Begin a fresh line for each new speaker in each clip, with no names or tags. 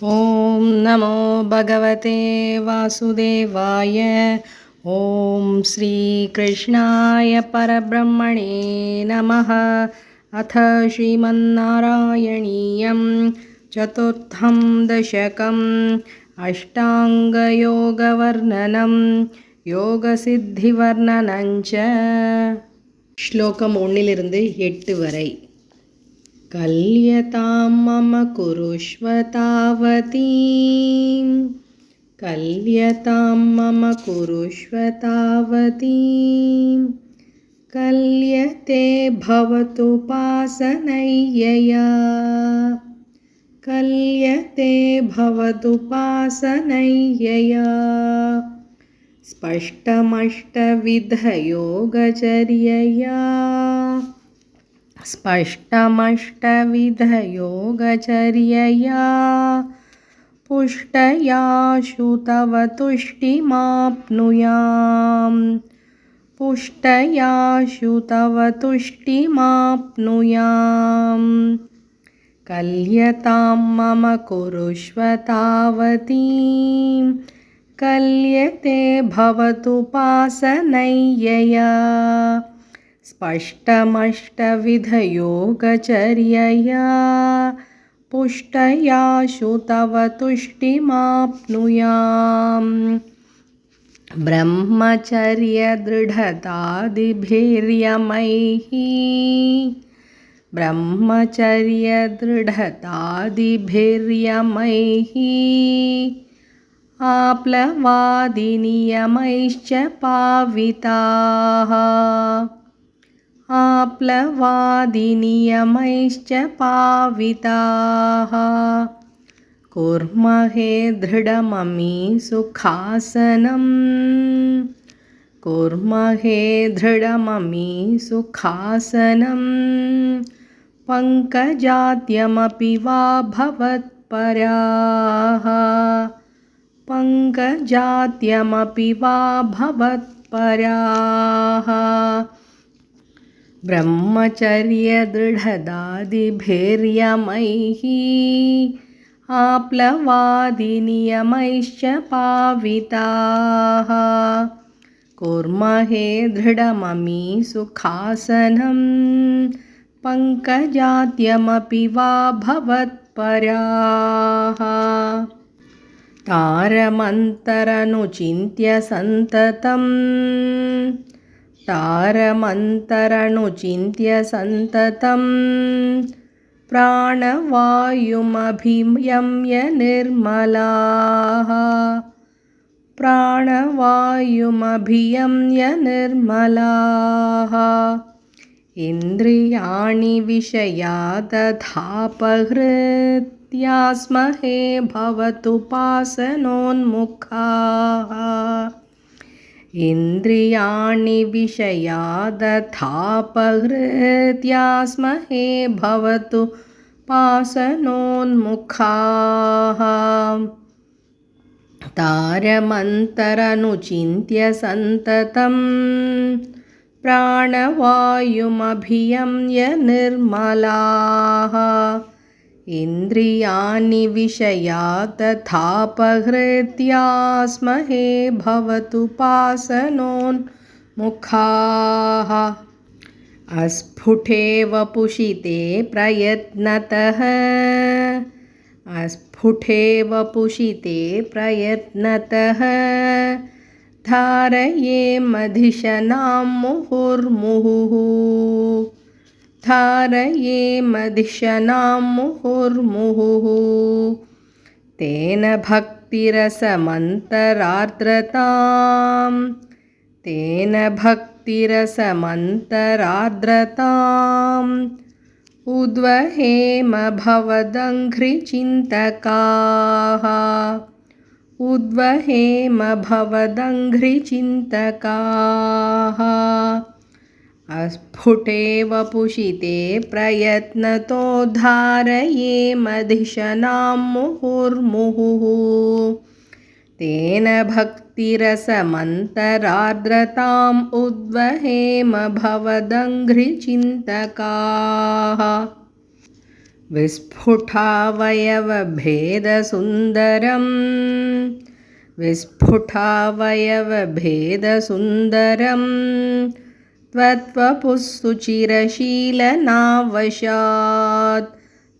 ॐ नमो भगवते वासुदेवाय। ॐ श्रीकृष्णाय परब्रह्मणे नमः। अथ श्रीमन्नारायणीयं चतुर्थं दशकम् अष्टाङ्गयोगवर्णनं योगसिद्धिवर्णनञ्च। श्लोकम् 1 वरै। कल्यतां मम कुरुष्व तावतीं, कल्यतां मम कुरुष्व तावतीं, कल्यते भवतुपासनय्यया, कल्यते भवतुपासनय्यया। स्पष्टमष्टविधयोगचर्यया, स्पष्टमष्टविधयोगचर्यया, पुष्टयाशु तव तुष्टिमाप्नुयाम्, पुष्टयाशु तव तुष्टिमाप्नुयाम्। कल्यतां मम कुरुष्व तावतीं, कल्यते भवतुपासनय्यया। स्पष्टमष्टविधयोगचर्यया, पुष्टयाशु तव तुष्टिमाप्नुयाम्। ब्रह्मचर्यदृढतादिभिर्यमैः, ब्रह्मचर्यदृढतादिभिर्यमैः, आप्लवादिनियमैश्च पाविताः, आप्लवादिनियमैश्च पाविताः। कुर्महे दृढममी सुखासनं, कुर्महे दृढममी सुखासनं, पङ्कजाद्यमपि वा भवत्पराः, पङ्कजाद्यमपि वा भवत्पराः। ब्रह्मचर्यदृढतादिभिर्यमैः, आप्लवादिनियमैश्च पाविताः। कुर्महे दृढममी सुखासनं, पङ्कजाद्यमपि वा भवत्पराः। तारमन्तरनुचिन्त्य सन्ततं, तारमन्तरनुचिन्त्य सन्ततं, प्राणवायुमभियम्य निर्मलाः, प्राणवायुमभियम्य निर्मलाः। इन्द्रियाणि विषयादधापहृत्यास्महे भवतुपासनोन्मुखाः, इन्द्रियाणि विषयादधापहृत्यास्महे भवतुपासनोन्मुखाः। तारमन्तरनुचिन्त्य सन्ततं, प्राणवायुमभियम्य निर्मलाः। इन्द्रियाणि विषयादधापहृत्यास्महे भवतुपासनोन्मुखाः। अस्फुटेव पुषिते प्रयत्नतः, अस्फुटेव पुषिते प्रयत्नतः, धारयेमधिशनां मुहुर्मुहुः, धारयेमधिशनां मुहुर्मुहुः। तेन भक्तिरसमन्तरार्द्रतां, तेन भक्तिरसमन्तरार्द्रताम्, उद्वहेम भवदङ्घ्रिचिन्तकाः, उद्वहेम भवदङ्घ्रिचिन्तकाः। अस्फुटेव पुषिते प्रयत्नतो धारयेमधिशनां मुहुर्मुहुः। तेन भक्तिरसमन्तरार्द्रताम्, उद्वहेम भवदङ्घ्रिचिन्तकाः। विस्फुटावयवभेदसुन्दरं विस्फुटावयवभेदसुन्दरं त्वत्वपुः सुचिरशीलनावशात्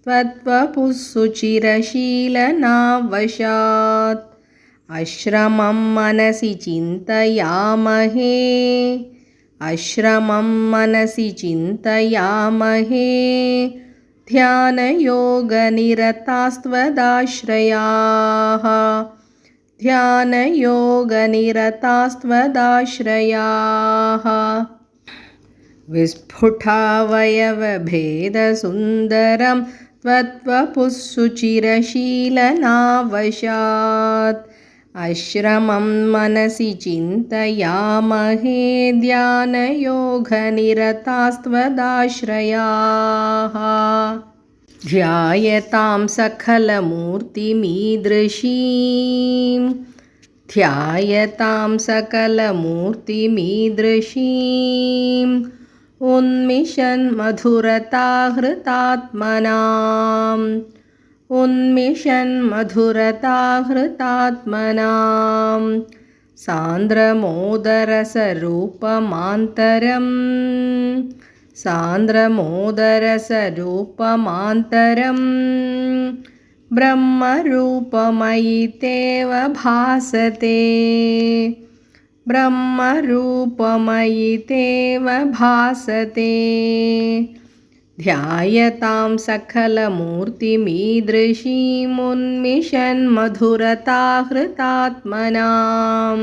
त्वत्वपुः सुचिरशीलनावशात् अश्रमं मनसि चिन्तयामहे अश्रमं मनसि चिन्तयामहे ध्यानयोगनिरतास्त्वदाश्रयाः ध्यानयोगनिरतास्त्वदाश्रयाः विस्फुटावयवभेदसुन्दरं त्वत्वपुः सुचिरशीलनावशात् अश्रमं मनसि चिन्तयामहे ध्यानयोगनिरतास्त्वदाश्रयाः ध्यायतां सकलमूर्तिमीदृशीं ध्यायतां सकलमूर्तिमीदृशीम् उन्मिषन्मधुरताहृतात्मनाम् उन्मिषन्मधुरताहृतात्मनां सान्द्रमोदरसरूपमान्तरम् सान्द्रमोदरसरूपमान्तरम् ब्रह्मरूपमयि तेव भासते ब्रह्मरूपमयि तेव भासते ध्यायतां सकलमूर्तिमीदृशीमुन्मिषन्मधुरताहृतात्मनां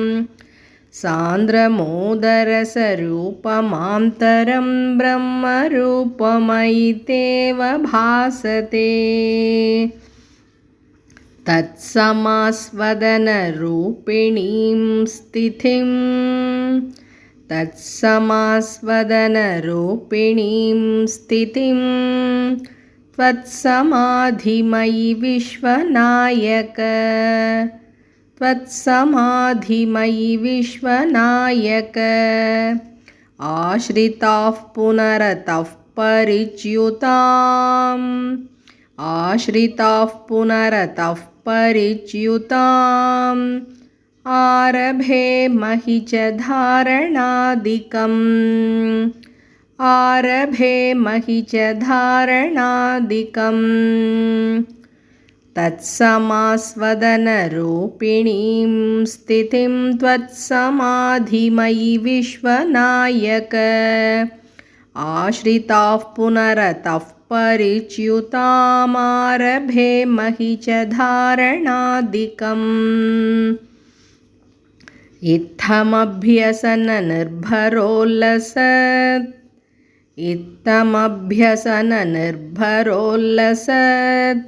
सान्द्रमोदरसरूपमान्तरं ब्रह्मरूपमयि तेव भासते तत्समास्वदनरूपिणीं स्थितिं तत्समास्वदनरूपिणीं स्थितिं त्वत्समाधिमयि विश्वनायक त्वत्समाधिमयि विश्वनायक आश्रिताः पुनरतः परिच्युताम् आश्रिताः पुनरतः परिच्युताम् आरभे महि च धारणादिकम् आरभे महि च धारणादिकम् तत्समास्वदनरूपिणीं स्थितिं त्वत्समाधिमयि विश्वनायक आश्रिताः पुनरतः परिच्युतामारभे महि च धारणादिकम् इत्थमभ्यसननिर्भरोल्लसत् इत्थमभ्यसननिर्भरोल्लसत्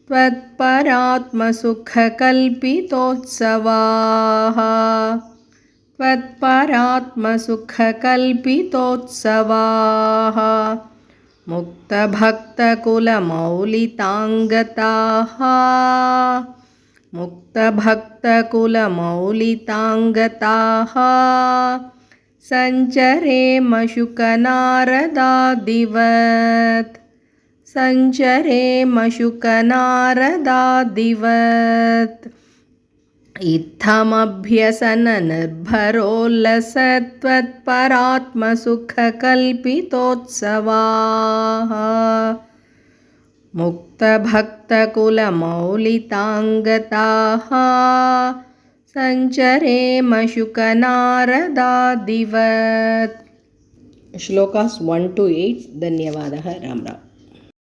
त्वत्परात्मसुखकल्पितोत्सवाः त्वत्परात्मसुखकल्पितोत्सवाः मुक्तभक्तकुलमौलिताङ्गताः मुक्तभक्तकुलमौलिताङ्गताः सञ्चरेमशुकनारदादिवत् सञ्चरेमशुकनारदादिवत् इत्थमभ्यसननिर्भरोल्लसत्वत्परात्मसुखकल्पितोत्सवाः मुक्तभक्तकुलमौलिताङ्गताः सञ्चरेमशुकनारदादिवत् श्लोकास् 1 to 8 धन्यवादः राम राम।